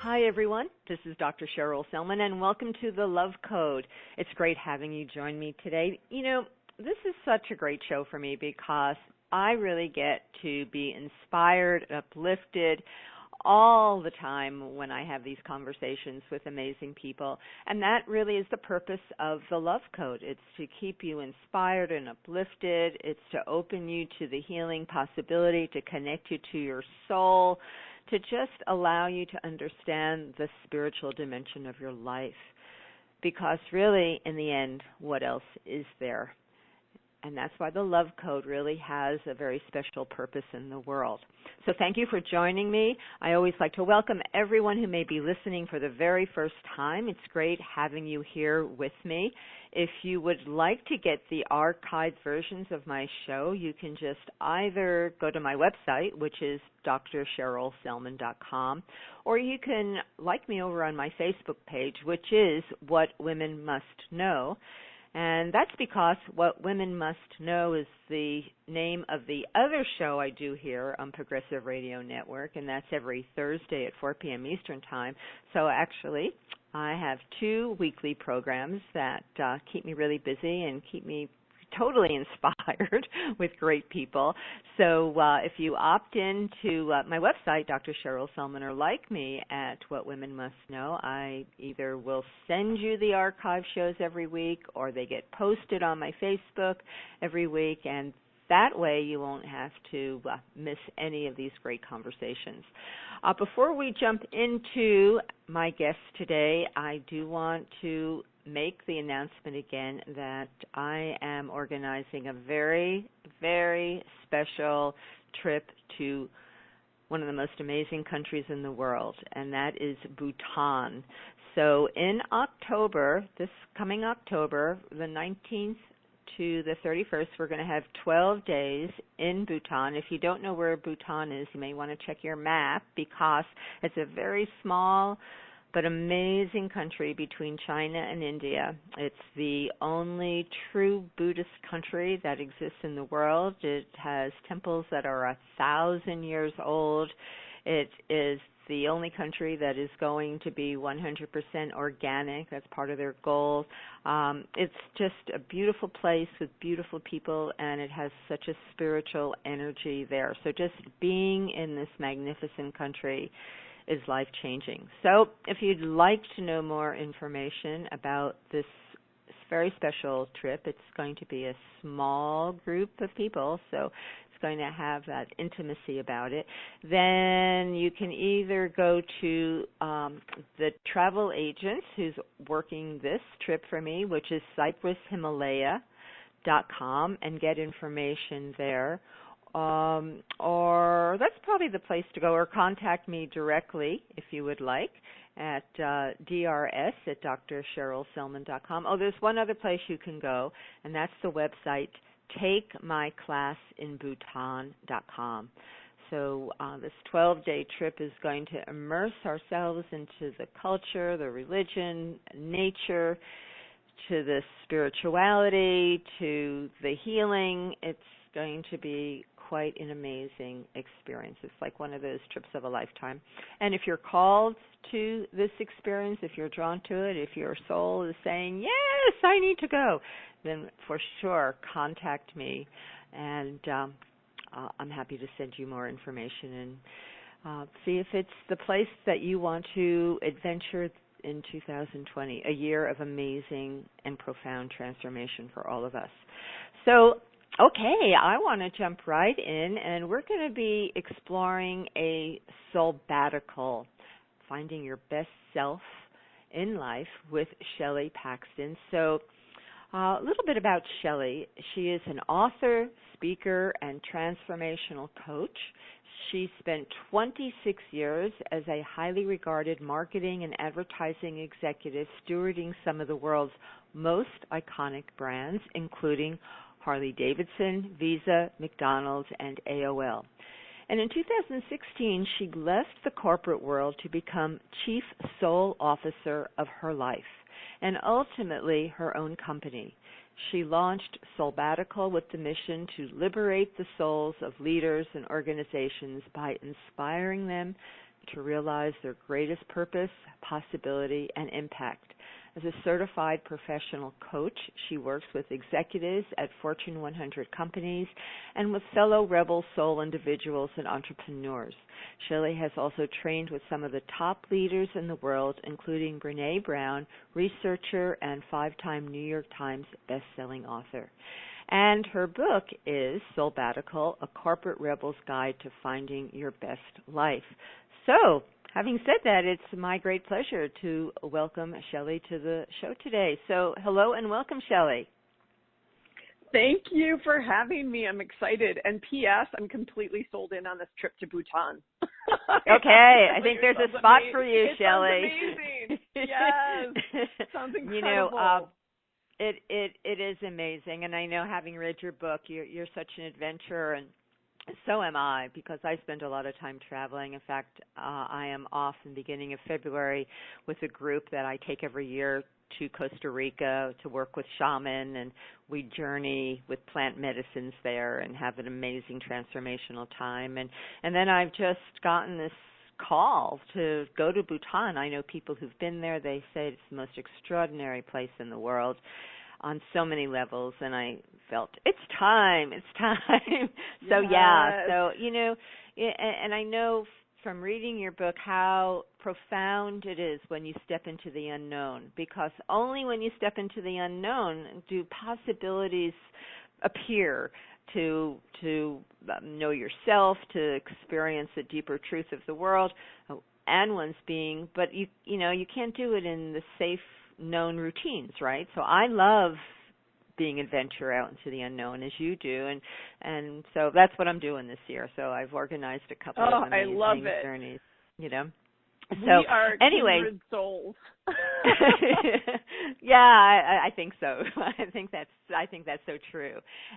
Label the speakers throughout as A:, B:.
A: Hi, everyone. This is Dr. Cheryl Selman, and welcome to The Love Code. It's great having you join me today. You know, this is such a great show for me because I really get to be inspired, uplifted all the time when I have these conversations with amazing people. And that really is the purpose of The Love Code. It's to keep you inspired and uplifted. It's to open you to the healing possibility, to connect you to your soul, to just allow you to understand the spiritual dimension of your life. Because really, in the end, what else is there? And that's why the Love Code really has a very special purpose in the world. So thank you for joining me. I always like to welcome everyone who may be listening for the very first time. It's great having you here with me. If you would like to get the archived versions of my show, you can just either go to my website, which is drcherylselman.com, or you can like me over on my Facebook page, which is What Women Must Know. And that's because What Women Must Know is the name of the other show I do here on Progressive Radio Network, and that's every Thursday at 4 p.m. Eastern Time. So actually, I have two weekly programs that keep me really busy and keep me totally inspired with great people. So if you opt in to my website, Dr. Cheryl Selman, or like me at What Women Must Know, I either will send you the archive shows every week or they get posted on my Facebook every week, and that way you won't have to miss any of these great conversations. Before we jump into my guest today, I do want to make the announcement again that I am organizing a very, very special trip to one of the most amazing countries in the world, and that is Bhutan. So in October, this coming October, the 19th to the 31st, we're going to have 12 days in Bhutan. If you don't know where Bhutan is, you may want to check your map because it's a very small but amazing country between China and India. It's the only true Buddhist country that exists in the world. It has temples that are 1,000 years old. It is the only country that is going to be 100% organic. That's part of their goal. It's just a beautiful place with beautiful people, and it has such a spiritual energy there. So just being in this magnificent country is life-changing. So if you'd like to know more information about this very special trip, it's going to be a small group of people, so it's going to have that intimacy about it. Then you can either go to the travel agent who's working this trip for me, which is cypresshimalaya.com, and get information there. Or that's probably the place to go, or contact me directly if you would like at drs@drcherylselman.com. Oh, there's one other place you can go, and that's the website takemyclassinbhutan.com. So this 12-day trip is going to immerse ourselves into the culture, the religion, nature, to the spirituality, to the healing. It's going to be quite an amazing experience. It's like one of those trips of a lifetime. And if you're called to this experience, if you're drawn to it, if your soul is saying, yes, I need to go, then for sure contact me, and I'm happy to send you more information and see if it's the place that you want to adventure in 2020, a year of amazing and profound transformation for all of us. So okay, I want to jump right in, and we're going to be exploring a Soulbbatical, finding your best self in life with Shelley Paxton. So a little bit about Shelley. She is an author, speaker, and transformational coach. She spent 26 years as a highly regarded marketing and advertising executive, stewarding some of the world's most iconic brands, including Harley Davidson, Visa, McDonald, and AOL. And in 2016, she left the corporate world to become Chief Soul Officer of her life and ultimately her own company. She launched Soulbbatical with the mission to liberate the souls of leaders and organizations by inspiring them to realize their greatest purpose, possibility, and impact. As a certified professional coach, she works with executives at Fortune 100 companies and with fellow rebel soul individuals and entrepreneurs. Shelley has also trained with some of the top leaders in the world, including Brené Brown, researcher and 5-time New York Times bestselling author. And her book is Soulbbatical, A Corporate Rebel's Guide to Finding Your Best Life. So, having said that, it's my great pleasure to welcome Shelley to the show today. So, hello and welcome, Shelley.
B: Thank you for having me. I'm excited. And P.S., I'm completely sold in on this trip to Bhutan.
A: Okay, I think there's a spot for you, Shelley.
B: Sounds amazing. Yes, sounds incredible.
A: You know, it is amazing, and I know, having read your book, you're such an adventurer, and so am I, because I spend a lot of time traveling. In fact, I am off in the beginning of February with a group that I take every year to Costa Rica to work with shaman, and we journey with plant medicines there and have an amazing transformational time. And then I've just gotten this call to go to Bhutan. I know people who've been there. They say it's the most extraordinary place in the world on so many levels, and I felt it's time. So
B: yes.
A: yeah, so you know, and I know from reading your book how profound it is when you step into the unknown, because only when you step into the unknown do possibilities appear to know yourself, to experience the deeper truth of the world and one's being. But you know, you can't do it in the safe, known routines, right? So I love being adventure out into the unknown, as you do, and so that's what I'm doing this year. So I've organized a couple of amazing journeys, you know. So
B: we are
A: anyway,
B: kindred souls.
A: Yeah, I think so. I think that's so true.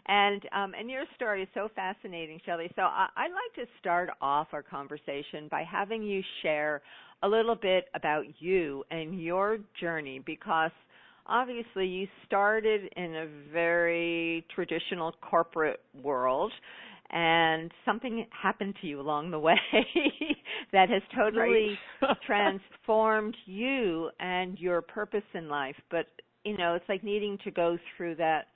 A: And your story is so fascinating, Shelley. So I'd like to start off our conversation by having you share a little bit about you and your journey, because obviously you started in a very traditional corporate world, and something happened to you along the way that has totally transformed you and your purpose in life. But, you know, it's like needing to go through that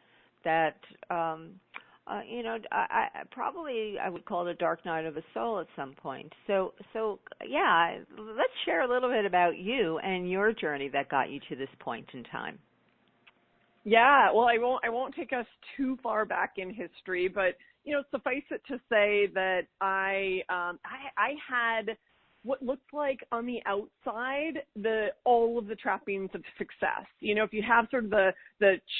A: you know, I would call it a dark night of the soul at some point. So yeah, let's share a little bit about you and your journey that got you to this point in time.
B: Yeah, well, I won't take us too far back in history, but you know, suffice it to say that I had what looked like on the outside all of the trappings of success. You know, if you have sort of the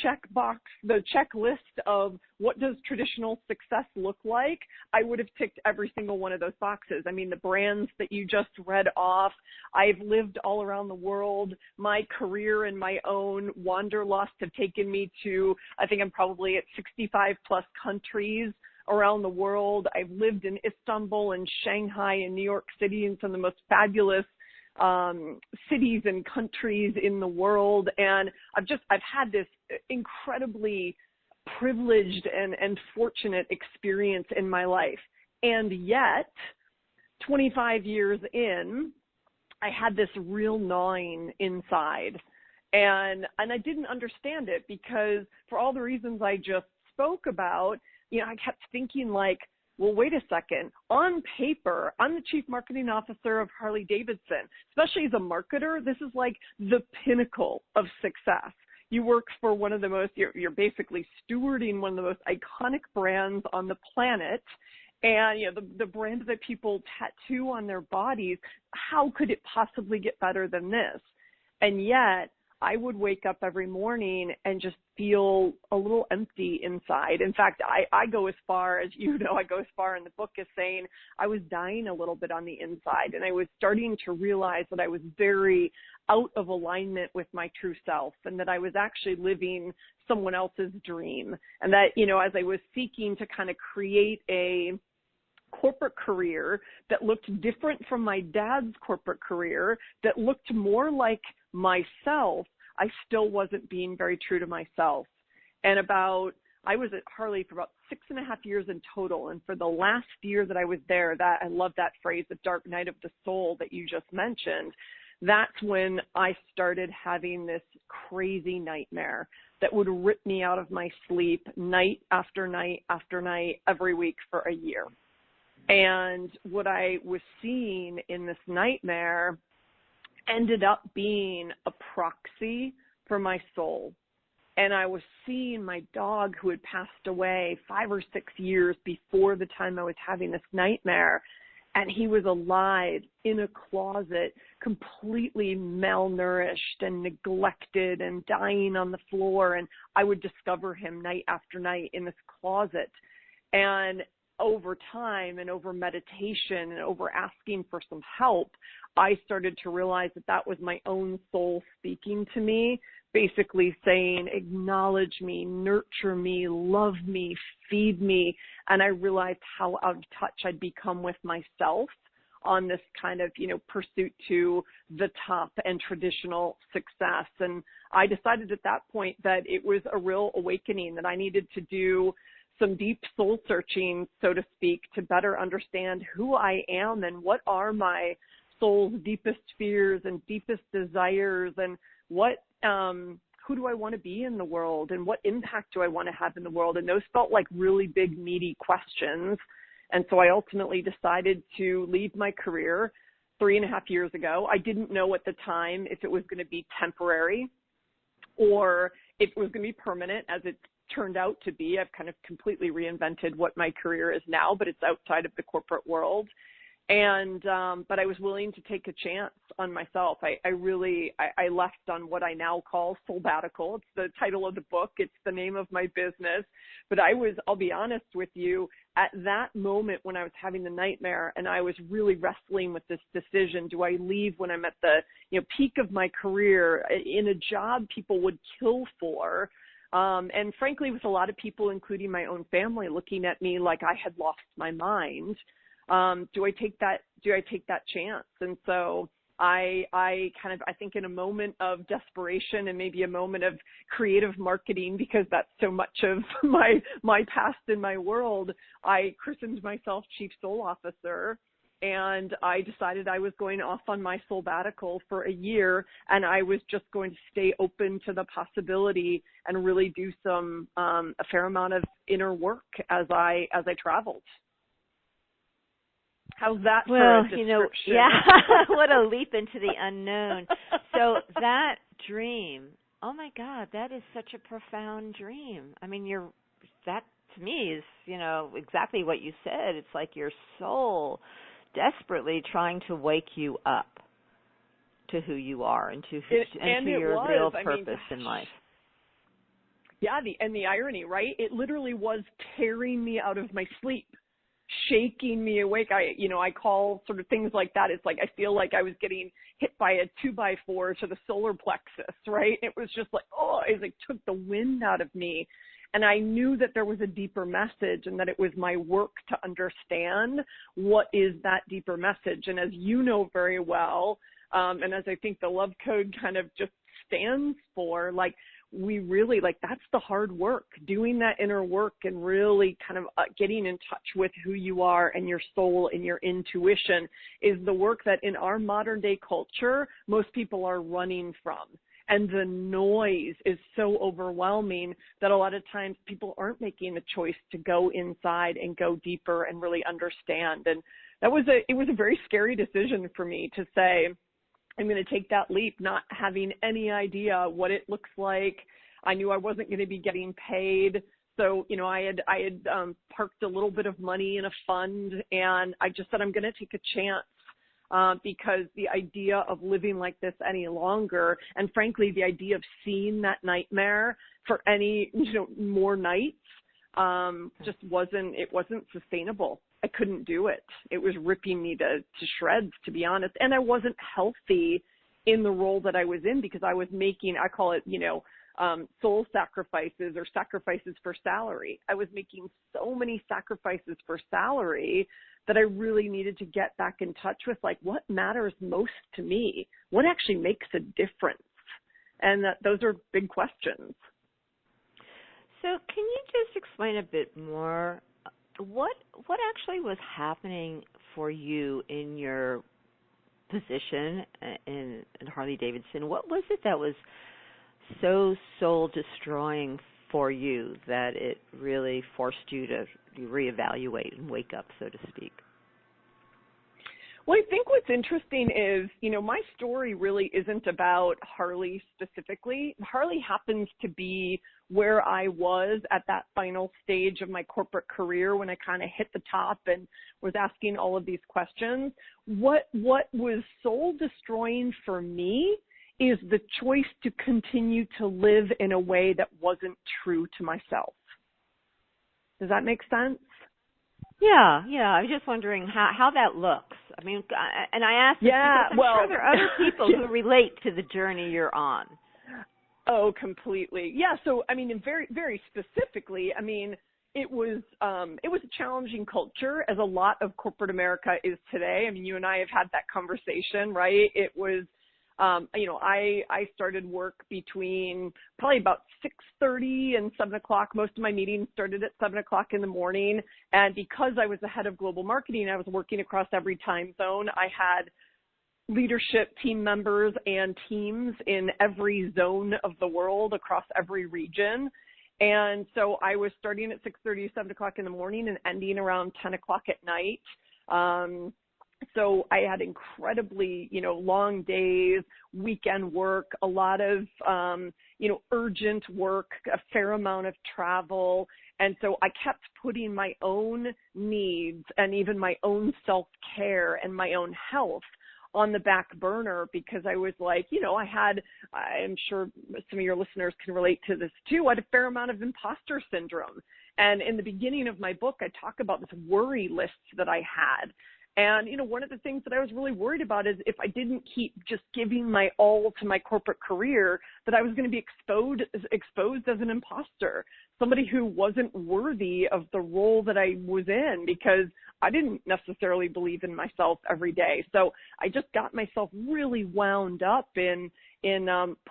B: checkbox, the checklist of what does traditional success look like, I would have ticked every single one of those boxes. I mean, the brands that you just read off, I've lived all around the world. My career and my own wanderlust have taken me to, I think I'm probably at 65 plus countries around the world. I've lived in Istanbul and Shanghai and New York City, and some of the most fabulous cities and countries in the world. And I've had this incredibly privileged and fortunate experience in my life. And yet, 25 years in, I had this real gnawing inside. And I didn't understand it, because for all the reasons I just spoke about, you know, I kept thinking like, well, wait a second. On paper, I'm the chief marketing officer of Harley Davidson. Especially as a marketer, this is like the pinnacle of success. You work for one of the most, you're basically stewarding one of the most iconic brands on the planet. And, you know, the brand that people tattoo on their bodies, how could it possibly get better than this? And yet, I would wake up every morning and just feel a little empty inside. In fact, I go as far as, you know, I go as far in the book as saying I was dying a little bit on the inside, and I was starting to realize that I was very out of alignment with my true self, and that I was actually living someone else's dream. And that, you know, as I was seeking to kind of create a corporate career that looked different from my dad's corporate career, that looked more like myself, I still wasn't being very true to myself. And about, I was at Harley for about 6.5 years in total. And for the last year that I was there, that I love that phrase, the dark night of the soul that you just mentioned. That's when I started having this crazy nightmare that would rip me out of my sleep night after night after night, every week for a year. And what I was seeing in this nightmare ended up being a proxy for my soul. And I was seeing my dog, who had passed away 5 or 6 years before the time I was having this nightmare. And he was alive in a closet, completely malnourished and neglected and dying on the floor. And I would discover him night after night in this closet. And over time and over meditation and over asking for some help, I started to realize that that was my own soul speaking to me, basically saying, acknowledge me, nurture me, love me, feed me. And I realized how out of touch I'd become with myself on this kind of, pursuit to the top and traditional success. And I decided at that point that it was a real awakening, that I needed to do some deep soul searching, so to speak, to better understand who I am and what are my soul's deepest fears and deepest desires, and who do I want to be in the world, and what impact do I want to have in the world? And those felt like really big, meaty questions. And so I ultimately decided to leave my career 3.5 years ago. I didn't know at the time if it was going to be temporary or if it was going to be permanent, as it turned out to be. I've kind of completely reinvented what my career is now, but it's outside of the corporate world. And, but I was willing to take a chance on myself. I left on what I now call Soulbbatical. It's the title of the book. It's the name of my business. But I'll be honest with you, at that moment when I was having the nightmare and I was really wrestling with this decision, do I leave when I'm at the, peak of my career in a job people would kill for? And frankly, with a lot of people, including my own family, looking at me like I had lost my mind. Do I take that chance? And so I think in a moment of desperation and maybe a moment of creative marketing, because that's so much of my past in my world, I christened myself Chief Soul Officer. And I decided I was going off on my Soulbbatical for a year, and I was just going to stay open to the possibility and really do a fair amount of inner work as I traveled. How's that for a description?
A: Yeah, what a leap into the unknown. So that dream, oh my God, that is such a profound dream. I mean, that to me is, exactly what you said. It's like your soul desperately trying to wake you up to who you are and to your real purpose in life.
B: Yeah, the irony, right? It literally was tearing me out of my sleep, shaking me awake. I call sort of things like that. It's like I feel like I was getting hit by a 2x4 to the solar plexus, right? It was just like, it like took the wind out of me. And I knew that there was a deeper message and that it was my work to understand what is that deeper message. And as you know very well, and as I think the Love Code kind of just stands for, like, we really, that's the hard work, doing that inner work and really kind of getting in touch with who you are and your soul and your intuition is the work that in our modern day culture, most people are running from. And the noise is so overwhelming that a lot of times people aren't making the choice to go inside and go deeper and really understand. And it was a very scary decision for me to say, I'm going to take that leap, not having any idea what it looks like. I knew I wasn't going to be getting paid. So, I had parked a little bit of money in a fund, and I just said, I'm going to take a chance. Because the idea of living like this any longer, and frankly, the idea of seeing that nightmare for any, more nights, just wasn't sustainable. I couldn't do it. It was ripping me to shreds, to be honest. And I wasn't healthy in the role that I was in because I was making, I call it, soul sacrifices or sacrifices for salary. I was making so many sacrifices for salary that I really needed to get back in touch with, what matters most to me? What actually makes a difference? And those are big questions.
A: So can you just explain a bit more what actually was happening for you in your position in Harley Davidson? What was it that was so soul destroying for you that it really forced you to reevaluate and wake up, so to speak?
B: Well, I think what's interesting is, my story really isn't about Harley specifically. Harley happens to be where I was at that final stage of my corporate career when I kind of hit the top and was asking all of these questions. What was soul destroying for me is the choice to continue to live in a way that wasn't true to myself. Does that make sense?
A: Yeah. I was just wondering how that looks. I mean, and I asked because I'm sure there are other people who relate to the journey you're on.
B: Oh, completely. Yeah. So, I mean, very, very specifically, I mean, it was a challenging culture, as a lot of corporate America is today. I mean, you and I have had that conversation, right? It was, I started work between probably about 6:30 and 7 o'clock. Most of my meetings started at 7 o'clock in the morning. And because I was the head of global marketing, I was working across every time zone. I had leadership team members and teams in every zone of the world across every region. And so I was starting at 6:30, 7 o'clock in the morning and ending around 10 o'clock at night. So I had incredibly, long days, weekend work, a lot of, urgent work, a fair amount of travel. And so I kept putting my own needs and even my own self-care and my own health on the back burner, because I was like, I'm sure some of your listeners can relate to this too. I had a fair amount of imposter syndrome. And in the beginning of my book, I talk about this worry list that I had. And, one of the things that I was really worried about is if I didn't keep just giving my all to my corporate career, that I was going to be exposed as an imposter, somebody who wasn't worthy of the role that I was in, because I didn't necessarily believe in myself every day. So I just got myself really wound up in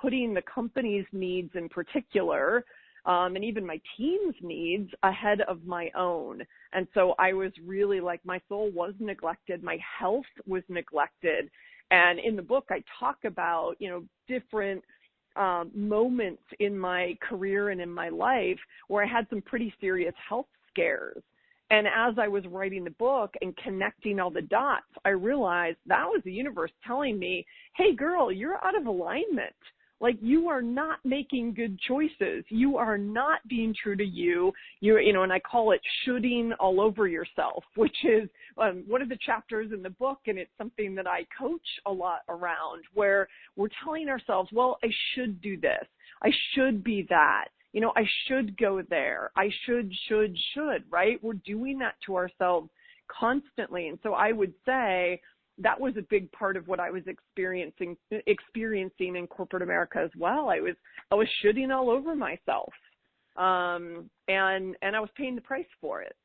B: putting the company's needs in particular, and even my team's needs ahead of my own. And so I was really like, my soul was neglected, my health was neglected. And in the book, I talk about, different moments in my career and in my life where I had some pretty serious health scares. And as I was writing the book and connecting all the dots, I realized that was the universe telling me, hey, girl, you're out of alignment. Like, you are not making good choices. You are not being true to you. And I call it shoulding all over yourself, which is one of the chapters in the book. And it's something that I coach a lot around, where we're telling ourselves, well, I should do this. I should be that. I should go there. I should, right? We're doing that to ourselves constantly. And so I would say that was a big part of what I was experiencing in corporate America as well. I was shooting all over myself, and I was paying the price for it.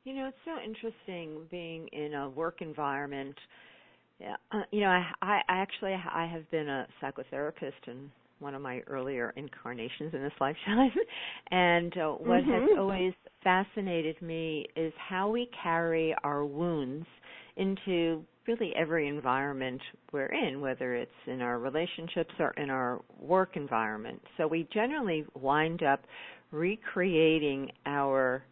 A: It's so interesting being in a work environment. Yeah, I have been a psychotherapist in one of my earlier incarnations in this lifetime, and what has always fascinated me is how we carry our wounds into really every environment we're in, whether it's in our relationships or in our work environment. So we generally wind up recreating our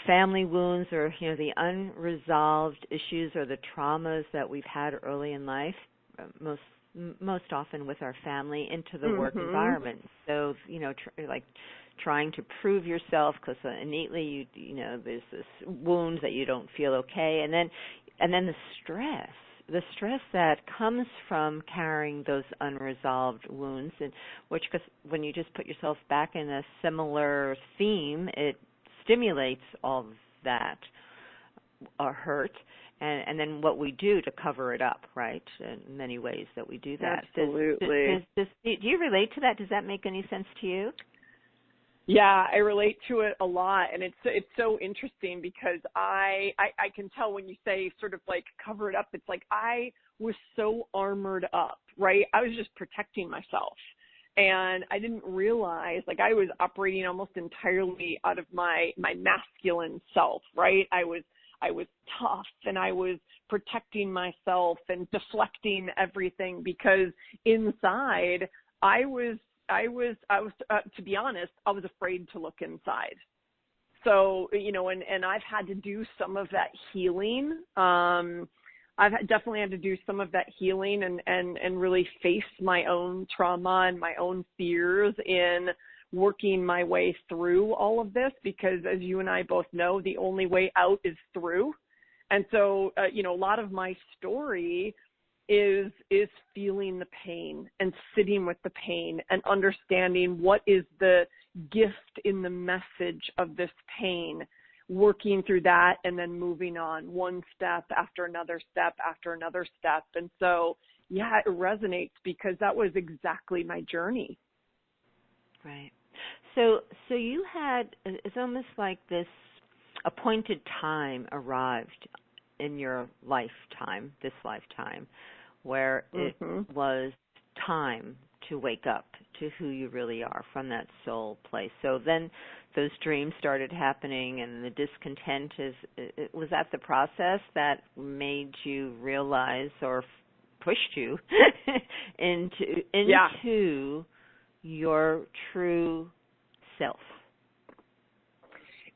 A: family wounds, or the unresolved issues or the traumas that we've had early in life, most often with our family, into the work environment. So trying to prove yourself, because innately there's this wound that you don't feel okay, and then the stress that comes from carrying those unresolved wounds, and which, because when you just put yourself back in a similar theme, it stimulates all of that hurt, and then what we do to cover it up, right? In many ways that we do that.
B: Absolutely.
A: Do you relate to that? Does that make any sense to you?
B: Yeah, I relate to it a lot, and it's so interesting because I can tell when you say sort of like cover it up, it's like I was so armored up, right? I was just protecting myself. And I didn't realize, like, I was operating almost entirely out of my masculine self, right? I was tough, and I was protecting myself and deflecting everything, because inside I was to be honest, I was afraid to look inside. So, and I've had to do some of that healing. I've definitely had to do some of that healing and really face my own trauma and my own fears in working my way through all of this, because as you and I both know, the only way out is through. And so, a lot of my story is feeling the pain and sitting with the pain and understanding what is the gift in the message of this pain, working through that and then moving on one step after another step after another step. And so, yeah, it resonates because that was exactly my journey.
A: Right. So you had, it's almost like this appointed time arrived in your lifetime, this lifetime, where it was time to wake up to who you really are from that soul place. So then those dreams started happening, and the discontent was that the process that made you realize or pushed you into your true self?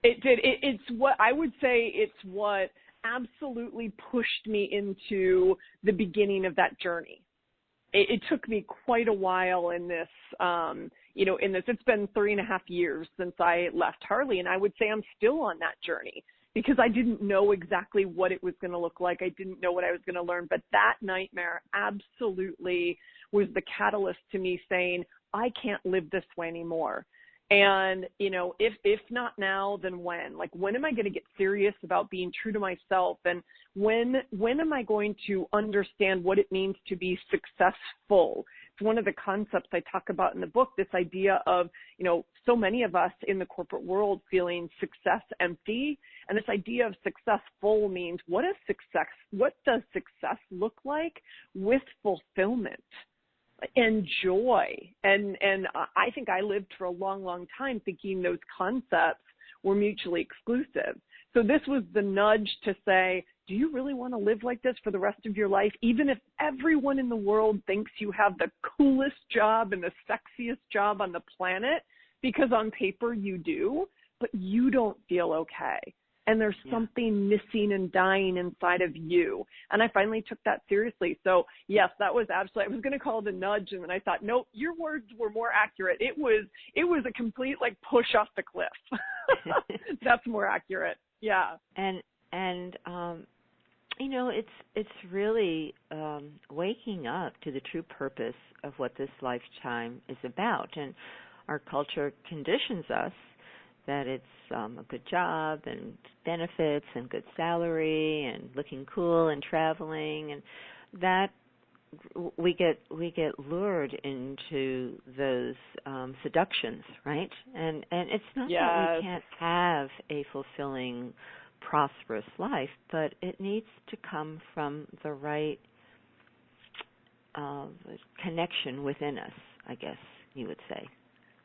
B: It did. It's what I would say. It's what absolutely pushed me into the beginning of that journey. It took me quite a while in this, it's been 3.5 years since I left Harley, and I would say I'm still on that journey because I didn't know exactly what it was going to look like. I didn't know what I was going to learn, but that nightmare absolutely was the catalyst to me saying, I can't live this way anymore. And, if not now, then when? Like, when am I going to get serious about being true to myself? And when am I going to understand what it means to be successful? It's one of the concepts I talk about in the book, this idea of, so many of us in the corporate world feeling success empty. And this idea of successful means what does success look like with fulfillment and joy. And I think I lived for a long, long time thinking those concepts were mutually exclusive. So this was the nudge to say, do you really want to live like this for the rest of your life? Even if everyone in the world thinks you have the coolest job and the sexiest job on the planet, because on paper you do, but you don't feel okay. And there's something missing and dying inside of you. And I finally took that seriously. So yes, that was absolutely, I was going to call it a nudge. And then I thought, nope, your words were more accurate. It was a complete push off the cliff. That's more accurate. Yeah.
A: And it's really waking up to the true purpose of what this lifetime is about. And our culture conditions us that it's a good job and benefits and good salary and looking cool and traveling, and that we get lured into those seductions, right? And it's not that we can't have a fulfilling, prosperous life, but it needs to come from the right connection within us, I guess you would say.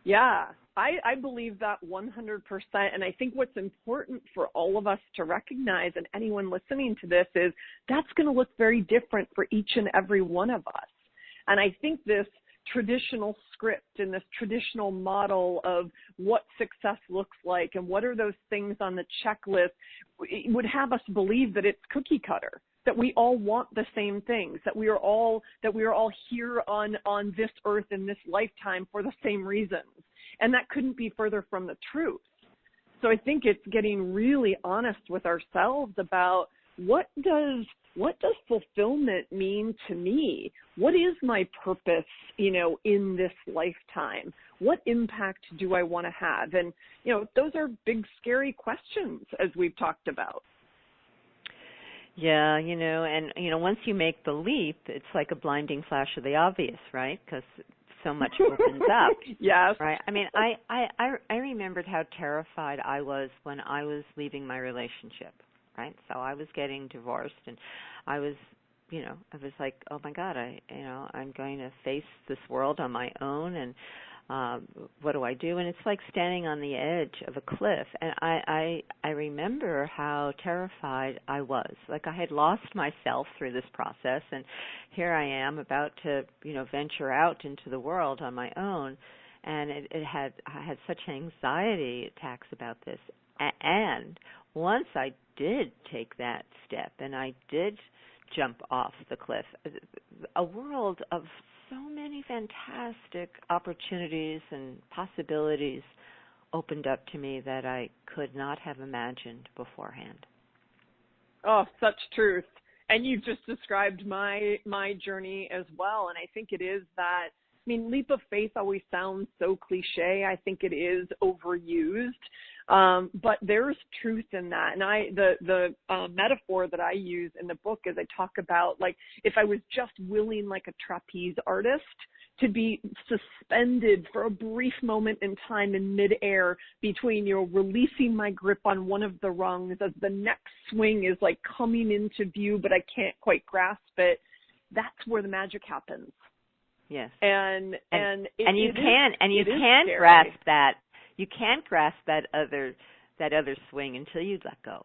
B: Yeah, I believe that 100%. And I think what's important for all of us to recognize, and anyone listening to this, is that's going to look very different for each and every one of us. And I think this traditional script and this traditional model of what success looks like and what are those things on the checklist would have us believe that it's cookie cutter, that we all want the same things, that we are all here on this earth in this lifetime for the same reasons. And that couldn't be further from the truth. So I think it's getting really honest with ourselves about what does fulfillment mean to me? What is my purpose, in this lifetime? What impact do I want to have? And, those are big, scary questions, as we've talked about.
A: Yeah, once you make the leap, it's like a blinding flash of the obvious, right? Because so much opens up.
B: Yes.
A: Right. I mean, I remembered how terrified I was when I was leaving my relationship, right? So I was getting divorced, and I was I was like, oh my God, I'm going to face this world on my own, and what do I do? And it's like standing on the edge of a cliff. And I remember how terrified I was. Like I had lost myself through this process, and here I am about to, venture out into the world on my own. And I had such anxiety attacks about this. And once I did take that step and I did jump off the cliff, a world of so many fantastic opportunities and possibilities opened up to me that I could not have imagined beforehand.
B: Oh, such truth. And you've just described my journey as well. And I think it is that, leap of faith always sounds so cliche. I think it is overused. But there's truth in that. And the metaphor that I use in the book is I talk about, like, if I was just willing, like a trapeze artist, to be suspended for a brief moment in time in midair between, releasing my grip on one of the rungs as the next swing is like coming into view, but I can't quite grasp it. That's where the magic happens.
A: Yes.
B: And you
A: can't grasp that. You can't grasp that other swing until you let go.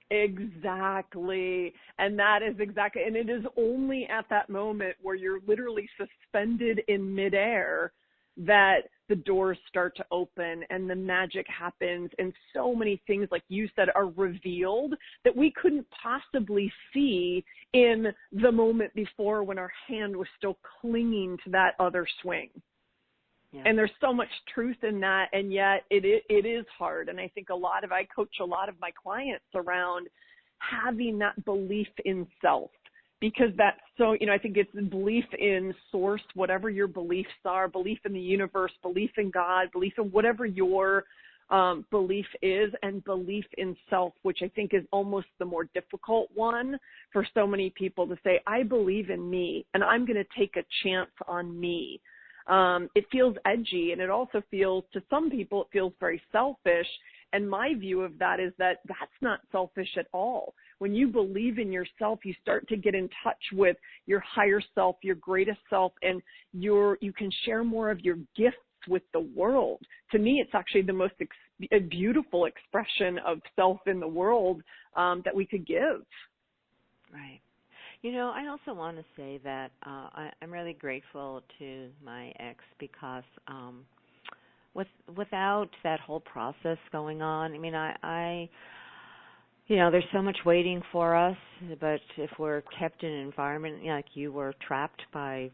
B: Exactly. And that is exactly, and it is only at that moment where you're literally suspended in midair that the doors start to open and the magic happens, and so many things, like you said, are revealed that we couldn't possibly see in the moment before when our hand was still clinging to that other swing. Yeah. And there's so much truth in that, and yet it is hard. And I think I coach a lot of my clients around having that belief in self, because that's so, I think it's belief in source, whatever your beliefs are, belief in the universe, belief in God, belief in whatever your belief is, and belief in self, which I think is almost the more difficult one for so many people to say, I believe in me, and I'm going to take a chance on me. It feels edgy, and it also feels, to some people, it feels very selfish. And my view of that is that that's not selfish at all. When you believe in yourself, you start to get in touch with your higher self, your greatest self, and you can share more of your gifts with the world. To me, it's actually the most beautiful expression of self in the world that we could give.
A: Right. I also want to say that I'm really grateful to my ex, because without that whole process going on, I there's so much waiting for us, but if we're kept in an environment, like you were trapped by,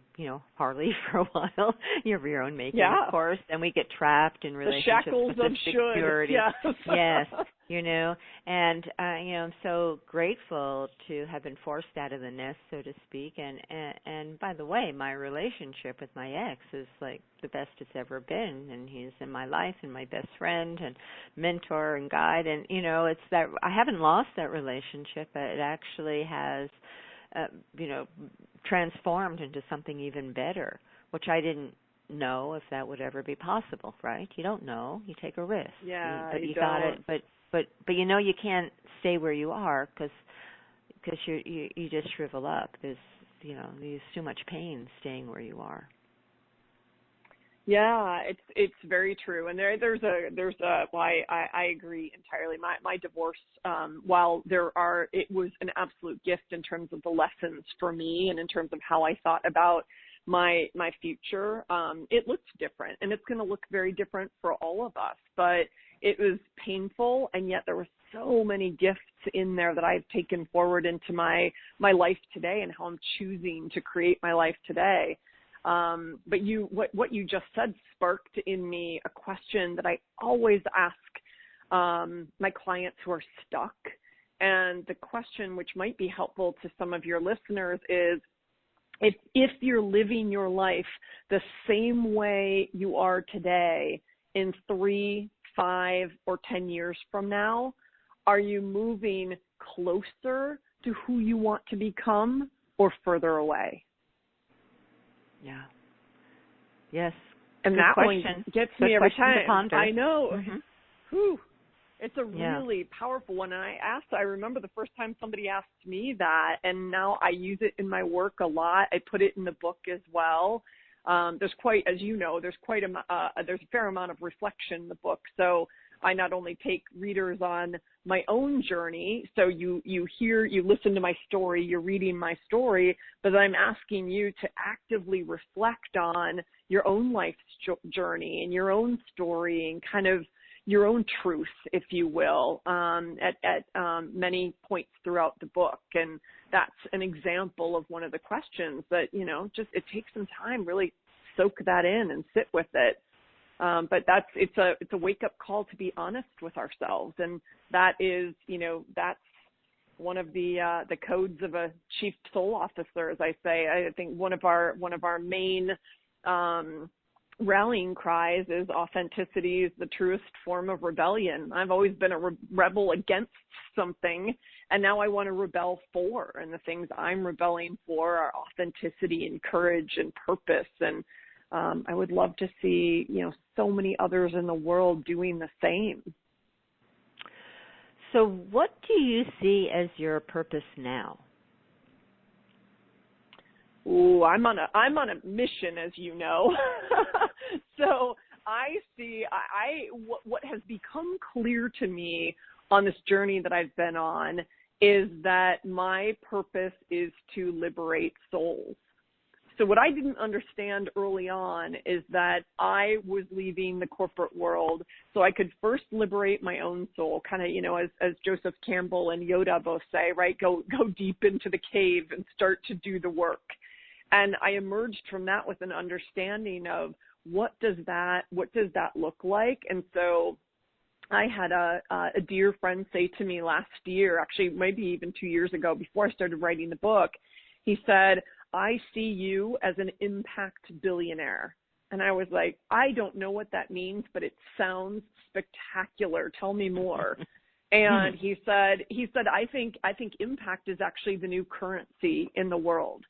A: Harley for a while, you have your own making, of course, and we get trapped in relationships with the security. Yes, and I'm so grateful to have been forced out of the nest, so to speak. And by the way, my relationship with my ex is like the best it's ever been, and he's in my life and my best friend and mentor and guide. And it's that I haven't lost that relationship. It actually has, transformed into something even better, which I didn't know if that would ever be possible. Right? You don't know. You take a risk.
B: Yeah,
A: but you got it. But you can't stay where you are because you just shrivel up. There's too much pain staying where you are.
B: Yeah, it's very true, and there's I agree entirely. My divorce, while it was an absolute gift in terms of the lessons for me and in terms of how I thought about my future. It looks different, and it's going to look very different for all of us. But it was painful, and yet there were so many gifts in there that I've taken forward into my life today and how I'm choosing to create my life today. But what you just said sparked in me a question that I always ask my clients who are stuck. And the question, which might be helpful to some of your listeners, is if you're living your life the same way you are today in 3, 5, or 10 years from now, are you moving closer to who you want to become or further away?
A: Yeah. Yes.
B: And
A: good
B: that
A: question.
B: one gets
A: good
B: me every
A: time.
B: I know.
A: Mm-hmm.
B: Whew. It's a really powerful one. And I remember the first time somebody asked me that, and now I use it in my work a lot. I put it in the book as well. There's quite, as you know, there's a fair amount of reflection in the book. So I not only take readers on my own journey, so you listen to my story, you're reading my story, but I'm asking you to actively reflect on your own life's journey and your own story and kind of your own truth, if you will, at many points throughout the book. And that's an example of one of the questions that, just it takes some time, really soak that in and sit with it. But it's a wake up call to be honest with ourselves. And that is, that's one of the codes of a chief soul officer, as I say. I think one of our main, rallying cries is authenticity is the truest form of rebellion. I've always been a rebel against something, and now I want to rebel for. And the things I'm rebelling for are authenticity and courage and purpose. And I would love to see, so many others in the world doing the same.
A: So what do you see as your purpose now?
B: Ooh, I'm on a mission, as you know. So I see what has become clear to me on this journey that I've been on is that my purpose is to liberate souls. So what I didn't understand early on is that I was leaving the corporate world so I could first liberate my own soul, kind of, as Joseph Campbell and Yoda both say, right? Go deep into the cave and start to do the work. And I emerged from that with an understanding of what does that look like? And so I had a dear friend say to me last year, actually maybe even 2 years ago, before I started writing the book, he said, I see you as an impact billionaire. And I was like, I don't know what that means, but it sounds spectacular. Tell me more. And he said, I think impact is actually the new currency in the world.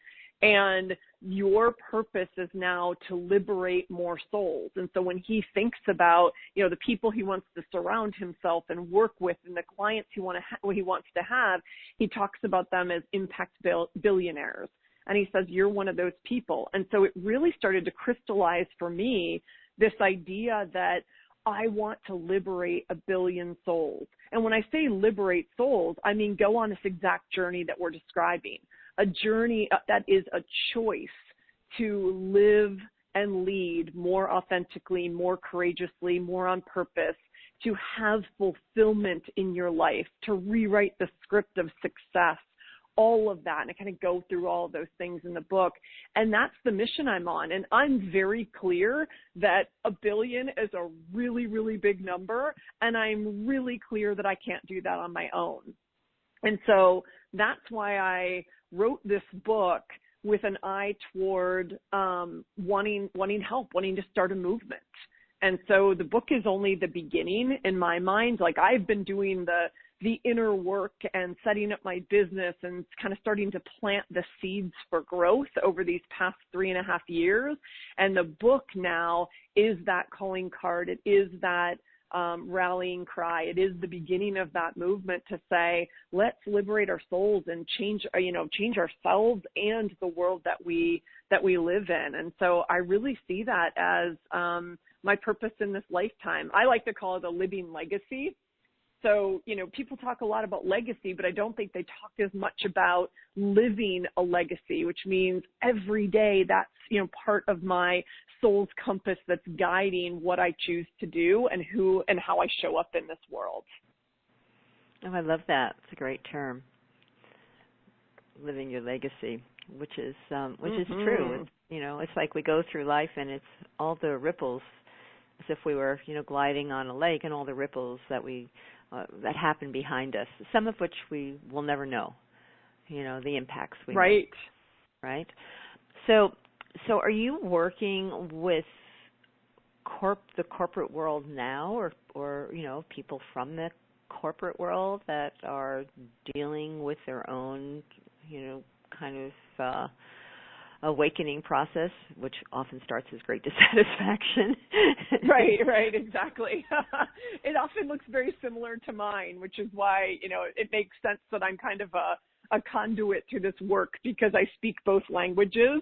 B: And your purpose is now to liberate more souls. And so when he thinks about, the people he wants to surround himself and work with and the clients he wants to have, he talks about them as impact billionaires. And he says, you're one of those people. And so it really started to crystallize for me this idea that I want to liberate 1 billion souls. And when I say liberate souls, I mean go on this exact journey that we're describing. A journey that is a choice to live and lead more authentically, more courageously, more on purpose, to have fulfillment in your life, to rewrite the script of success, all of that. And I kind of go through all of those things in the book. And that's the mission I'm on. And I'm very clear that 1 billion is a really, really big number. And I'm really clear that I can't do that on my own. And so that's why I wrote this book with an eye toward wanting help, wanting to start a movement. And so the book is only the beginning in my mind. Like I've been doing the inner work and setting up my business and kind of starting to plant the seeds for growth over these past 3.5 years. And the book now is that calling card. It is that rallying cry. It is the beginning of that movement to say, let's liberate our souls and change ourselves and the world that we live in. And so I really see that as my purpose in this lifetime. I like to call it a living legacy. So, people talk a lot about legacy, but I don't think they talk as much about living a legacy, which means every day that's, part of my soul's compass that's guiding what I choose to do and who and how I show up in this world.
A: Oh, I love that. It's a great term. Living your legacy, which is true. It's like we go through life and it's all the ripples, as if we were, gliding on a lake, and all the ripples that that happen behind us, some of which we will never know, the impacts we make. Right. So are you working with the corporate world now, or people from the corporate world that are dealing with their own, kind of awakening process, which often starts as great dissatisfaction.
B: Right, exactly. It often looks very similar to mine, which is why, it makes sense that I'm kind of a conduit to this work because I speak both languages.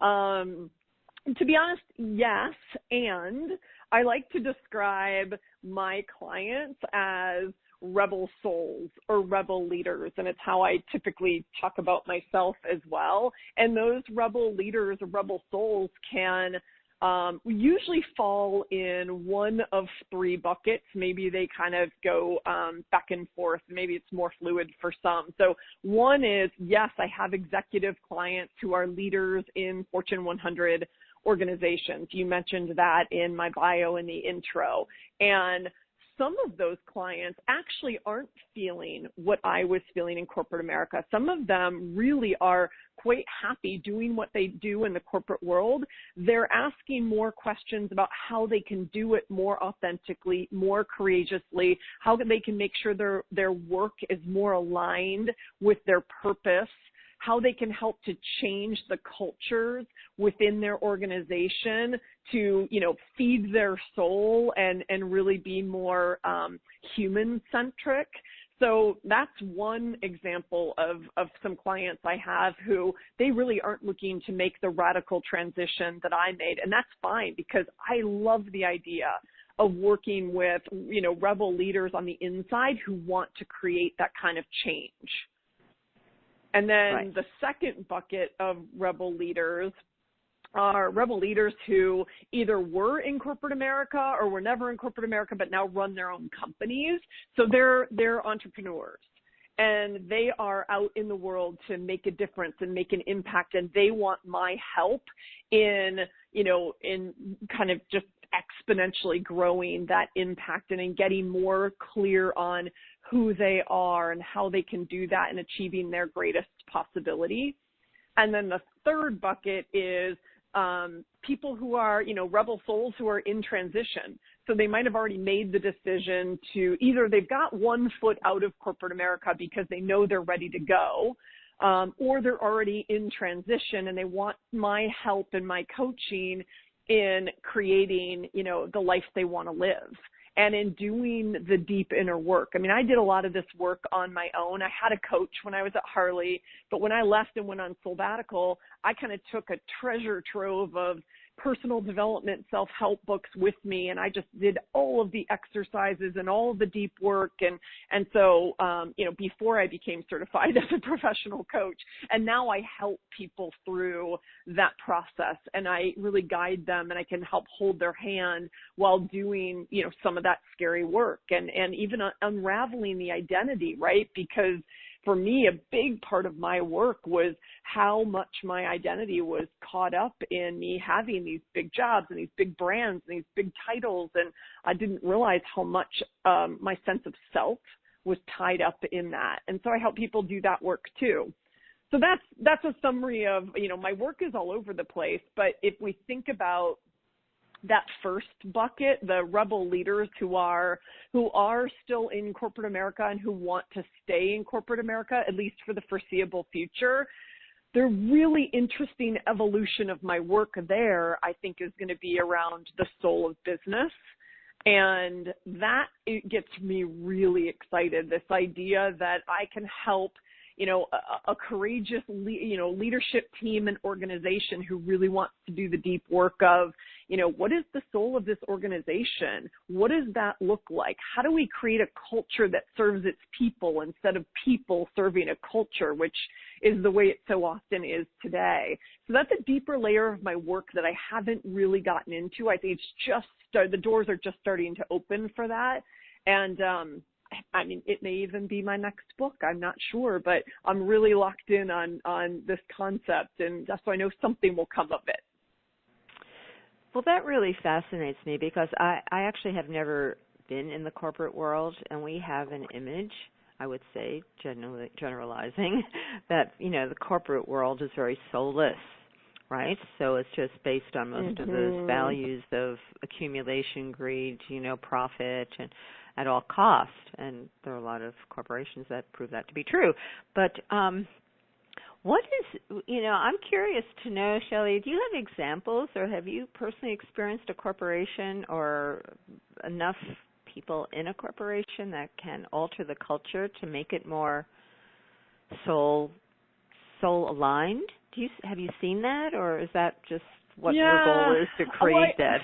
B: To be honest, yes, and I like to describe my clients as rebel souls or rebel leaders, and it's how I typically talk about myself as well. And those rebel leaders or rebel souls can usually fall in one of three buckets. Maybe they kind of go back and forth. Maybe it's more fluid for some. So one is, yes, I have executive clients who are leaders in Fortune 100 organizations. You mentioned that in my bio in the intro. And some of those clients actually aren't feeling what I was feeling in corporate America. Some of them really are quite happy doing what they do in the corporate world. They're asking more questions about how they can do it more authentically, more courageously, how they can make sure their work is more aligned with their purpose, how they can help to change the cultures within their organization to, feed their soul and really be more human-centric. So that's one example of some clients I have who they really aren't looking to make the radical transition that I made. And that's fine because I love the idea of working with, rebel leaders on the inside who want to create that kind of change. And then the second bucket of rebel leaders are rebel leaders who either were in corporate America or were never in corporate America but now run their own companies. So they're entrepreneurs and they are out in the world to make a difference and make an impact, and they want my help in kind of just exponentially growing that impact and in getting more clear on who they are and how they can do that and achieving their greatest possibility. And then the third bucket is people who are, rebel souls who are in transition. So they might have already made the decision to either they've got one foot out of corporate America because they know they're ready to go, or they're already in transition and they want my help and my coaching in creating, the life they want to live and in doing the deep inner work. I mean, I did a lot of this work on my own. I had a coach when I was at Harley, but when I left and went on Soulbbatical, I kind of took a treasure trove of personal development, self-help books with me, and I just did all of the exercises and all of the deep work. And so, before I became certified as a professional coach, and now I help people through that process, and I really guide them, and I can help hold their hand while doing, some of that scary work and even unraveling the identity, right? Because for me, a big part of my work was how much my identity was caught up in me having these big jobs and these big brands and these big titles. And I didn't realize how much my sense of self was tied up in that. And so I help people do that work too. So that's a summary of, my work is all over the place. But if we think about that first bucket, the rebel leaders who are still in corporate America and who want to stay in corporate America, at least for the foreseeable future, the really interesting evolution of my work there, I think, is going to be around the soul of business. And that it gets me really excited, this idea that I can help a courageous, leadership team and organization who really wants to do the deep work of, what is the soul of this organization? What does that look like? How do we create a culture that serves its people instead of people serving a culture, which is the way it so often is today? So that's a deeper layer of my work that I haven't really gotten into. I think the doors are just starting to open for that. And, it may even be my next book. I'm not sure, but I'm really locked in on this concept, and just so I know something will come of it.
A: Well, that really fascinates me because I actually have never been in the corporate world, and we have an image, I would say, generalizing, that, the corporate world is very soulless, right? So it's just based on most of those values of accumulation, greed, profit, and at all cost. And there are a lot of corporations that prove that to be true. But What is, I'm curious to know, Shelley, do you have examples or have you personally experienced a corporation or enough people in a corporation that can alter the culture to make it more soul aligned? Have you seen that, or is that just what your goal is to create that?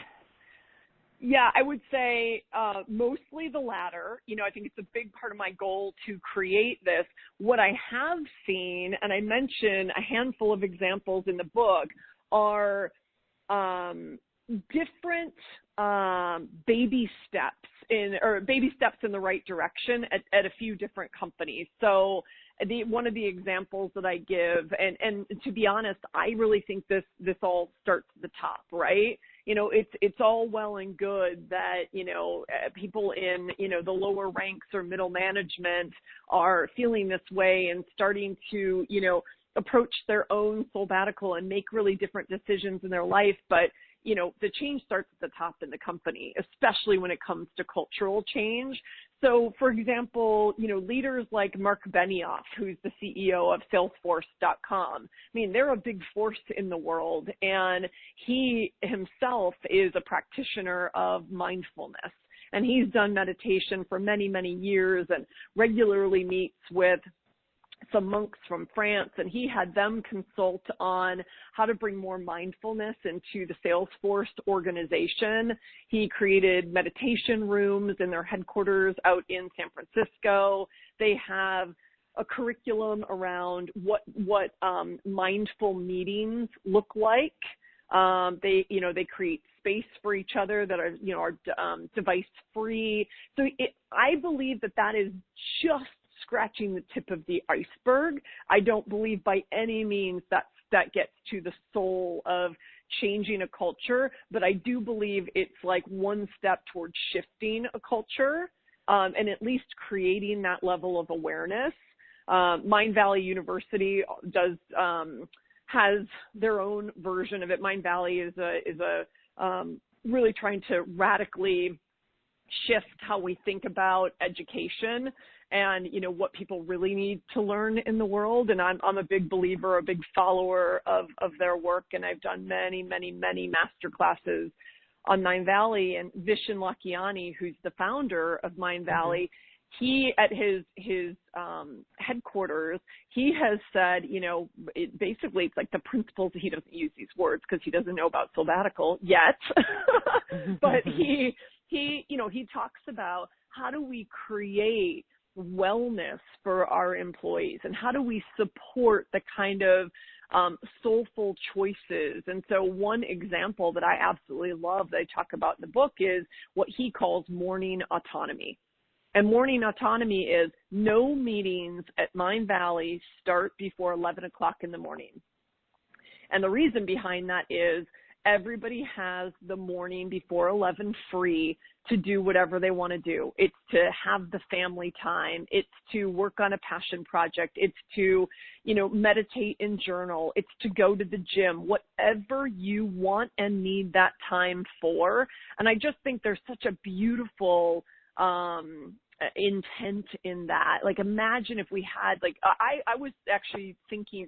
B: Yeah, I would say mostly the latter. I think it's a big part of my goal to create this. What I have seen, and I mention a handful of examples in the book, are different baby steps in the right direction at a few different companies. So one of the examples that I give, and to be honest, I really think this all starts at the top, right? It's all well and good that, people in, the lower ranks or middle management are feeling this way and starting to, approach their own Soulbbatical and make really different decisions in their life. But, the change starts at the top in the company, especially when it comes to cultural change. So, for example, leaders like Mark Benioff, who's the CEO of Salesforce.com, they're a big force in the world, and he himself is a practitioner of mindfulness. And he's done meditation for many, many years and regularly meets with some monks from France, and he had them consult on how to bring more mindfulness into the Salesforce organization. He created meditation rooms in their headquarters out in San Francisco. They have a curriculum around what mindful meetings look like. They create space for each other that are device free. So I believe that is just scratching the tip of the iceberg. I don't believe by any means that gets to the soul of changing a culture, but I do believe it's like one step towards shifting a culture, and at least creating that level of awareness. Mind Valley University has their own version of it. Mind Valley is really trying to radically shift how we think about education and, what people really need to learn in the world. And I'm a big believer, a big follower of their work. And I've done many, many, many master classes on Mind Valley. And Vishen Lakhiani, who's the founder of Mind Valley, he, at his headquarters, he has said, basically it's like the principles. He doesn't use these words because he doesn't know about Soulbbatical yet, but he talks about how do we create wellness for our employees and how do we support the kind of soulful choices. And so one example that I absolutely love that I talk about in the book is what he calls morning autonomy. And morning autonomy is no meetings at Mind Valley start before 11 o'clock in the morning. And the reason behind that is everybody has the morning before 11 free to do whatever they want to do. It's to have the family time. It's to work on a passion project. It's to, meditate and journal. It's to go to the gym, whatever you want and need that time for. And I just think there's such a beautiful intent in that. Like, imagine if we had, I was actually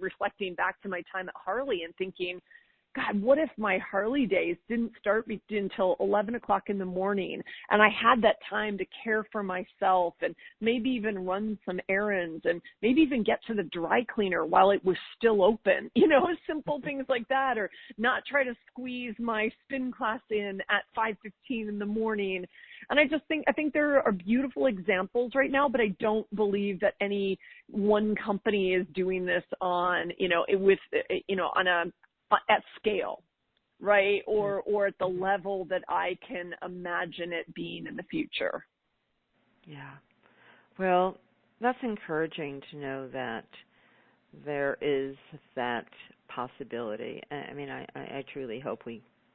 B: reflecting back to my time at Harley and thinking, God, what if my Harley days didn't start until 11 o'clock in the morning and I had that time to care for myself and maybe even run some errands and maybe even get to the dry cleaner while it was still open, simple things like that, or not try to squeeze my spin class in at 5:15 in the morning. And I think there are beautiful examples right now, but I don't believe that any one company is doing this on at scale, right? Or at the level that I can imagine it being in the future.
A: Yeah. Well, that's encouraging to know that there is that possibility. I mean, I truly hope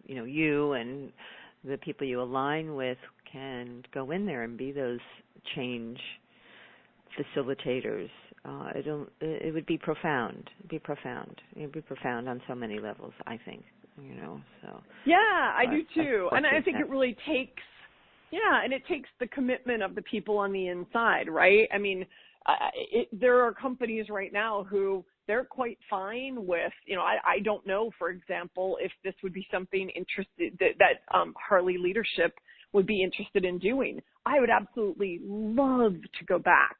A: you and the people you align with can go in there and be those change facilitators. It would be profound. It'd be profound on so many levels, I think, so. Yeah,
B: I do too. And I think it really takes, it takes the commitment of the people on the inside, right? I mean, there are companies right now who they're quite fine with, I don't know, for example, if this would be something that Harley leadership would be interested in doing. I would absolutely love to go back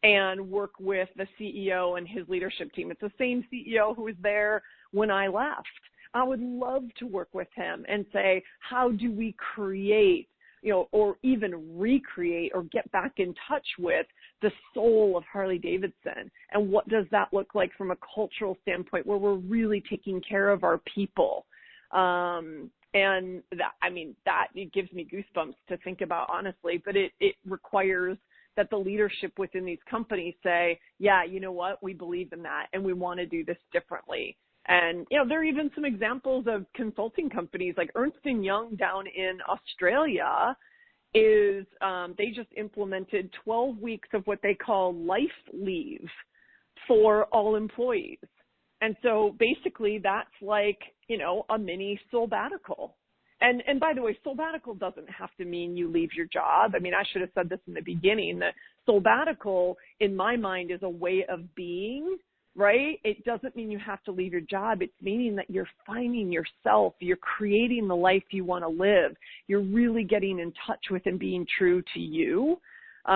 B: and work with the CEO and his leadership team. It's the same CEO who was there when I left. I would love to work with him and say, how do we create, or even recreate or get back in touch with the soul of Harley Davidson? And what does that look like from a cultural standpoint where we're really taking care of our people? And that it gives me goosebumps to think about, honestly, but it requires that the leadership within these companies say, yeah, you know what, we believe in that and we want to do this differently. And, there are even some examples of consulting companies like Ernst & Young down in Australia they just implemented 12 weeks of what they call life leave for all employees. And so basically that's like, a mini Soulbbatical. And by the way, Soulbbatical doesn't have to mean you leave your job. I mean, I should have said this in the beginning, that Soulbbatical in my mind is a way of being, right? It doesn't mean you have to leave your job. It's meaning that you're finding yourself, you're creating the life you want to live. You're really getting in touch with and being true to you. But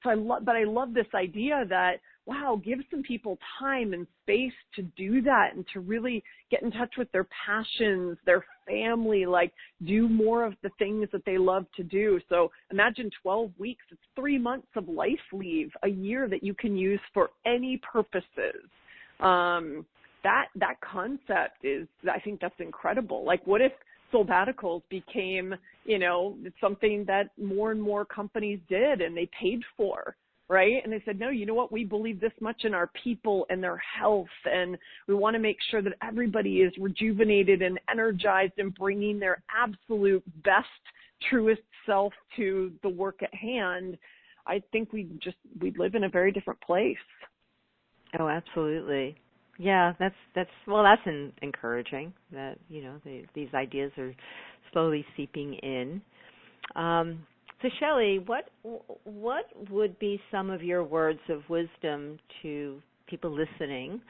B: I love this idea that, wow, give some people time and space to do that and to really get in touch with their passions, their family, like do more of the things that they love to do. So imagine 12 weeks, it's 3 months of life leave a year that you can use for any purposes. That concept is, I think that's incredible. Like, what if Soulbbaticals became, something that more and more companies did and they paid for, right? And they said, no, you know what? We believe this much in our people and their health, and we want to make sure that everybody is rejuvenated and energized and bringing their absolute best, truest self to the work at hand. I think we'd live in a very different place.
A: Oh, absolutely. Yeah, that's encouraging that, these ideas are slowly seeping in. So Shelley, what would be some of your words of wisdom to people listening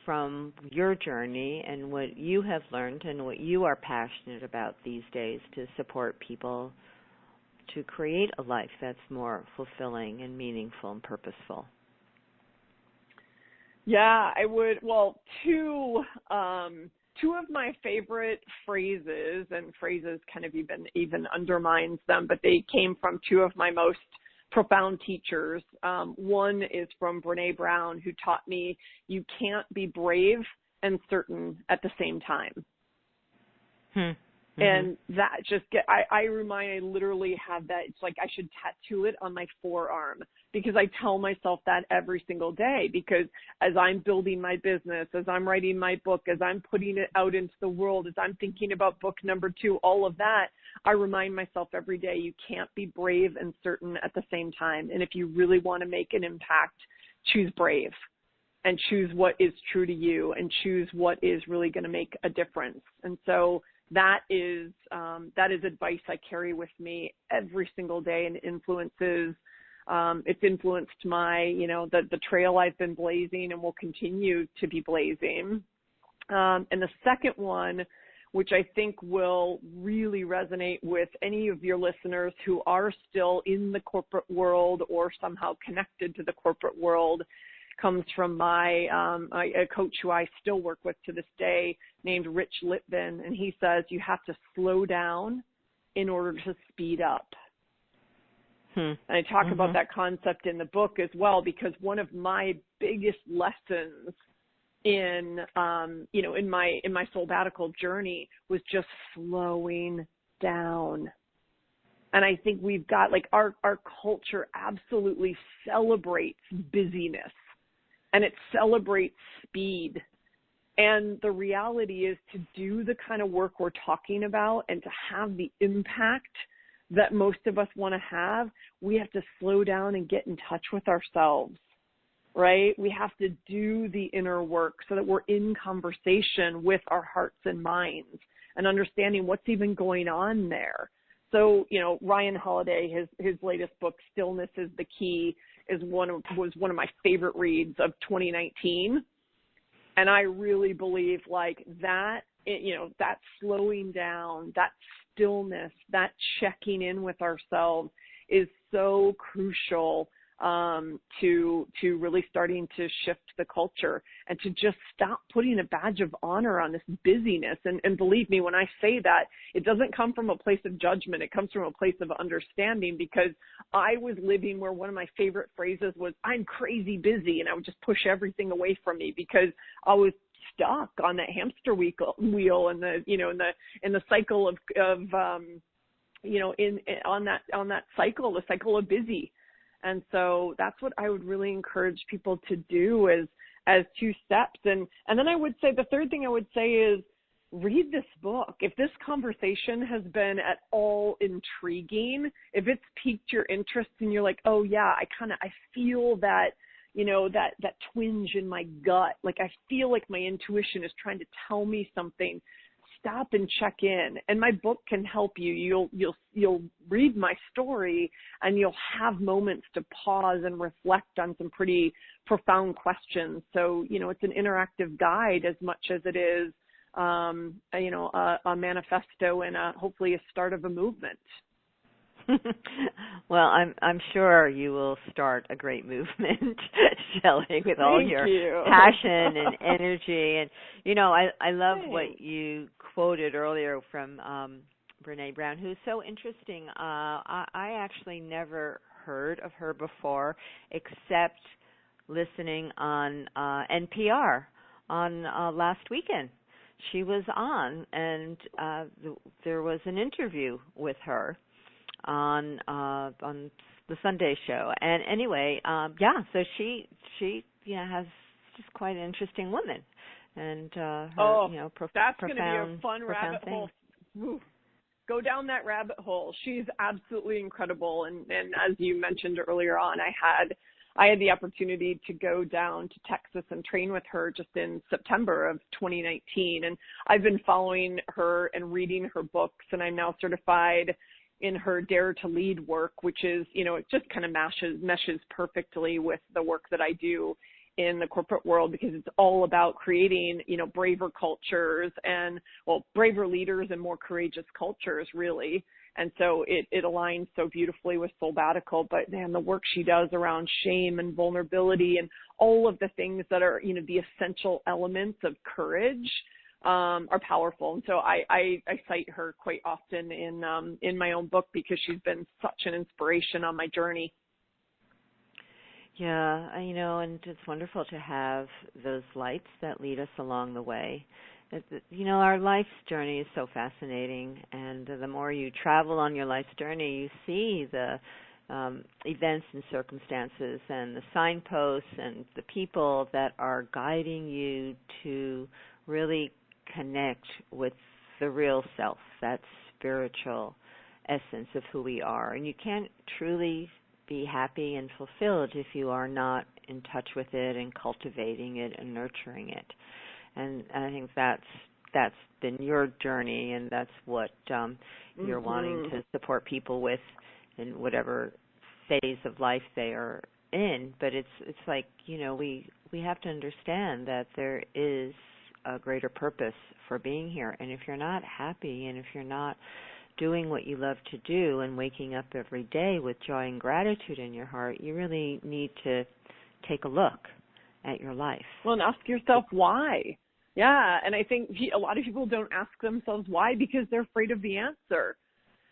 A: from your journey and what you have learned and what you are passionate about these days to support people to create a life that's more fulfilling and meaningful and purposeful?
B: Yeah, I would. Well, two of my favorite phrases, and phrases kind of even undermines them, but they came from two of my most profound teachers. One is from Brené Brown, who taught me you can't be brave and certain at the same time. Mm-hmm. And that just I literally have that. It's like I should tattoo it on my forearm, because I tell myself that every single day, because as I'm building my business, as I'm writing my book, as I'm putting it out into the world, as I'm thinking about book number 2, all of that, I remind myself every day, you can't be brave and certain at the same time. And if you really want to make an impact, choose brave and choose what is true to you and choose what is really going to make a difference. And so that is advice I carry with me every single day, and influences. It's influenced my, the trail I've been blazing and will continue to be blazing. And the second one, which I think will really resonate with any of your listeners who are still in the corporate world or somehow connected to the corporate world, comes from a coach who I still work with to this day, named Rich Litvin, and he says you have to slow down in order to speed up. And I talk about that concept in the book as well, because one of my biggest lessons in my Soulbbatical journey was just slowing down. And I think we've got, like, our culture absolutely celebrates busyness, and it celebrates speed. And the reality is, to do the kind of work we're talking about and to have the impact that most of us want to have, we have to slow down and get in touch with ourselves, right? We have to do the inner work so that we're in conversation with our hearts and minds and understanding what's even going on there. So, Ryan Holiday, his latest book, Stillness is the Key, was one of my favorite reads of 2019. And I really believe like that, that slowing down, that stillness, that checking in with ourselves is so crucial to really starting to shift the culture and to just stop putting a badge of honor on this busyness. And believe me, when I say that, it doesn't come from a place of judgment. It comes from a place of understanding, because I was living where one of my favorite phrases was, I'm crazy busy. And I would just push everything away from me because I was stuck on that hamster wheel and in the cycle of on that cycle, the cycle of busy. And so that's what I would really encourage people to do as 2 steps. And then I would say the third thing I would say is read this book. If this conversation has been at all intriguing, if it's piqued your interest and you're like, oh yeah, I feel that, that twinge in my gut. Like I feel like my intuition is trying to tell me something. Stop and check in. And my book can help you. You'll read my story and you'll have moments to pause and reflect on some pretty profound questions. So, it's an interactive guide as much as it is, a manifesto and hopefully a start of a movement.
A: Well, I'm sure you will start a great movement, Shelley, with all your passion and energy. And, I love what you quoted earlier from Brené Brown, who's so interesting. I actually never heard of her before except listening on NPR on last weekend. She was on, and there was an interview with her on the Sunday show. And anyway, so she has just quite an interesting woman, and her
B: that's going to be a fun rabbit hole. Ooh, go down that rabbit hole. She's absolutely incredible, and as you mentioned earlier on, I had the opportunity to go down to Texas and train with her just in September of 2019, and I've been following her and reading her books, and I'm now certified in her Dare to Lead work, which is, it just kind of meshes perfectly with the work that I do in the corporate world, because it's all about creating, braver cultures and, braver leaders and more courageous cultures, really. And so it aligns so beautifully with Soulbbatical. But man, the work she does around shame and vulnerability and all of the things that are, the essential elements of courage, are powerful. And so I cite her quite often in my own book, because she's been such an inspiration on my journey.
A: Yeah, and it's wonderful to have those lights that lead us along the way. Our life's journey is so fascinating, and the more you travel on your life's journey, you see the events and circumstances and the signposts and the people that are guiding you to really connect with the real self, that spiritual essence of who we are. And you can't truly be happy and fulfilled if you are not in touch with it and cultivating it and nurturing it. And I think that's been your journey, and that's what you're wanting to support people with in whatever phase of life they are in. But it's like, we have to understand that there is a greater purpose for being here. And if you're not happy, and if you're not doing what you love to do and waking up every day with joy and gratitude in your heart, you really need to take a look at your life.
B: Well, and ask yourself why. Yeah, and I think a lot of people don't ask themselves why because they're afraid of the answer.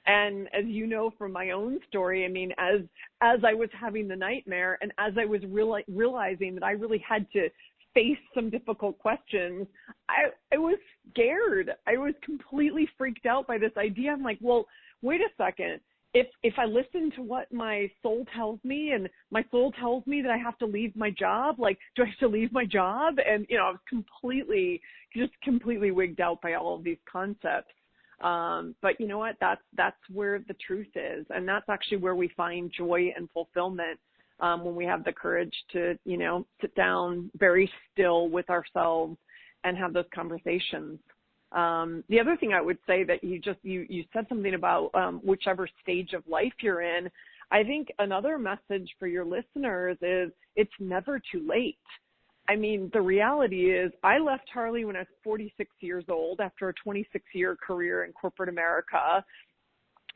B: And as you know from my own story, I mean, as I was having the nightmare and as I was realizing that I really had to face some difficult questions, I was scared. I was completely freaked out by this idea. I'm like, well, wait a second. If I listen to what my soul tells me, and my soul tells me that I have to leave my job, like, do I have to leave my job? And, I was completely wigged out by all of these concepts. But you know what? That's where the truth is. And that's actually where we find joy and fulfillment, when we have the courage to, sit down very still with ourselves and have those conversations. The other thing I would say that you said something about whichever stage of life you're in. I think another message for your listeners is it's never too late. I mean, the reality is I left Harley when I was 46 years old after a 26-year career in corporate America.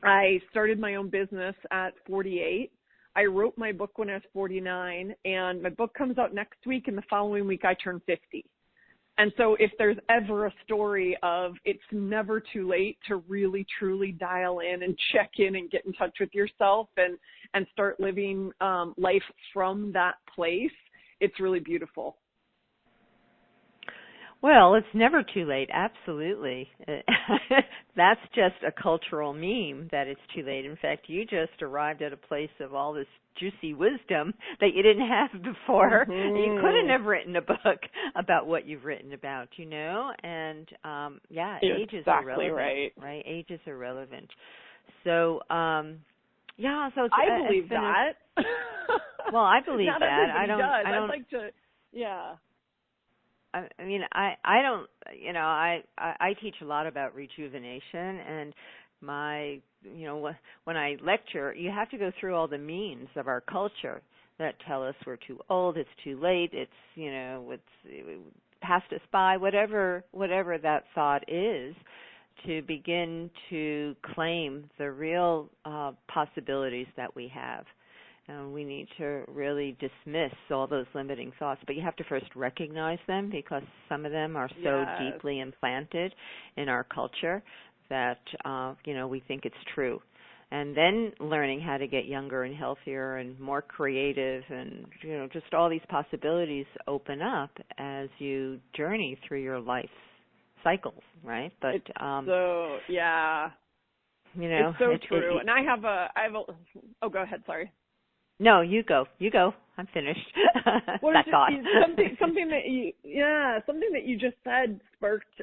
B: I started my own business at 48. I wrote my book when I was 49, and my book comes out next week, and the following week I turn 50. And so if there's ever a story of it's never too late to really, truly dial in and check in and get in touch with yourself and start living life from that place, it's really beautiful.
A: Well, it's never too late. Absolutely. That's just a cultural meme that it's too late. In fact, you just arrived at a place of all this juicy wisdom that you didn't have before.
B: Mm-hmm.
A: You couldn't have written a book about what you've written about, And ages are relevant. Right? Ages are relevant. So, so
B: I believe that.
A: Well, I believe
B: Not
A: that.
B: Everybody does. I'd like to. Yeah.
A: I mean, I don't, I teach a lot about rejuvenation, and when I lecture, you have to go through all the memes of our culture that tell us we're too old, it's too late, it's passed us by, whatever that thought is, to begin to claim the real possibilities that we have. We need to really dismiss all those limiting thoughts, but you have to first recognize them, because some of them are so deeply implanted in our culture that, we think it's true. And then learning how to get younger and healthier and more creative, and, just all these possibilities open up as you journey through your life cycles, right? But
B: it's so, yeah. It's so true. And I have a, oh, go ahead, sorry.
A: No, you go. I'm finished.
B: Well,
A: that thought.
B: something that you just said sparked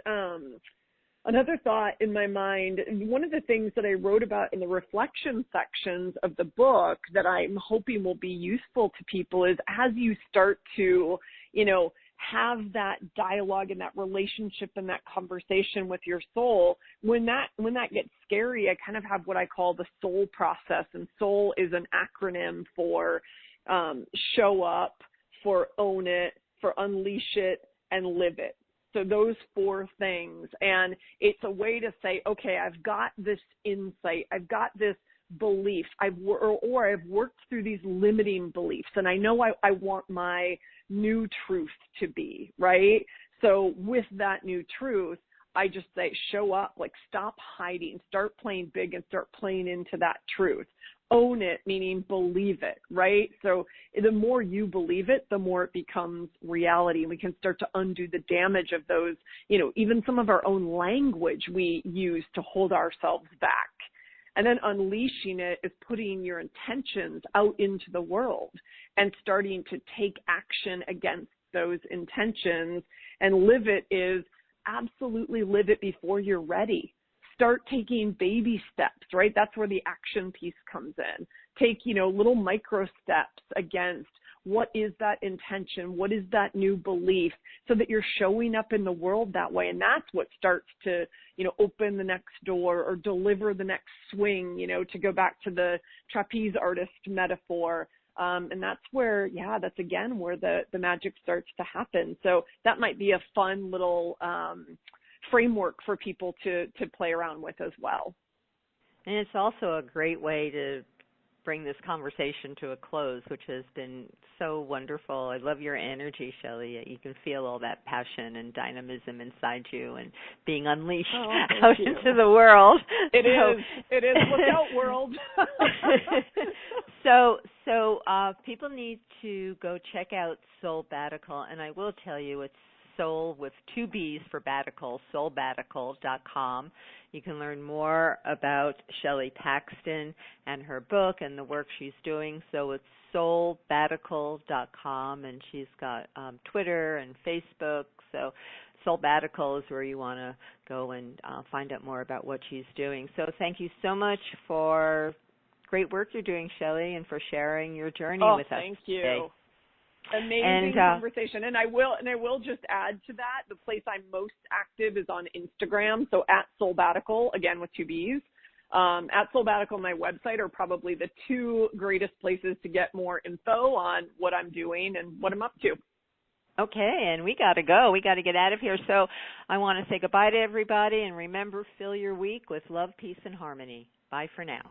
B: another thought in my mind. One of the things that I wrote about in the reflection sections of the book that I'm hoping will be useful to people is, as you start to, have that dialogue and that relationship and that conversation with your soul, when that gets scary, I kind of have what I call the soul process. And soul is an acronym for show up, for own it, for unleash it, and live it. So those 4 things. And it's a way to say, okay, I've got this insight, I've got this belief, I've worked through these limiting beliefs, and I know I want my new truth to be, right? So with that new truth, I just say, show up, like stop hiding, start playing big and start playing into that truth. Own it, meaning believe it, right? So the more you believe it, the more it becomes reality, and we can start to undo the damage of those, even some of our own language we use to hold ourselves back. And then unleashing it is putting your intentions out into the world and starting to take action against those intentions. And live it is absolutely live it before you're ready. Start taking baby steps, right? That's where the action piece comes in. Take, little micro steps against what is that intention, what is that new belief, so that you're showing up in the world that way. And that's what starts to, open the next door or deliver the next swing, to go back to the trapeze artist metaphor. And that's where, that's again where the magic starts to happen. So that might be a fun little framework for people to play around with as well.
A: And it's also a great way to bring this conversation to a close, which has been so wonderful. I love your energy, Shelley. You can feel all that passion and dynamism inside you and being unleashed out into the world.
B: It is. Look out, world.
A: So people need to go check out Soulbbatical, and I will tell you it's Soul with 2 B's for Batical, Soulbbatical.com. You can learn more about Shelley Paxton and her book and the work she's doing. So it's Soulbbatical.com, and she's got Twitter and Facebook. So Soulbbatical is where you want to go and find out more about what she's doing. So thank you so much for great work you're doing, Shelley, and for sharing your journey with us.
B: Thank you.
A: Today.
B: Amazing conversation. And I will just add to that, the place I'm most active is on Instagram. So at Soulbbatical, again with 2 B's. At Soulbbatical, my website are probably the 2 greatest places to get more info on what I'm doing and what I'm up to.
A: Okay, and we got to go. We got to get out of here. So I want to say goodbye to everybody, and remember, fill your week with love, peace, and harmony. Bye for now.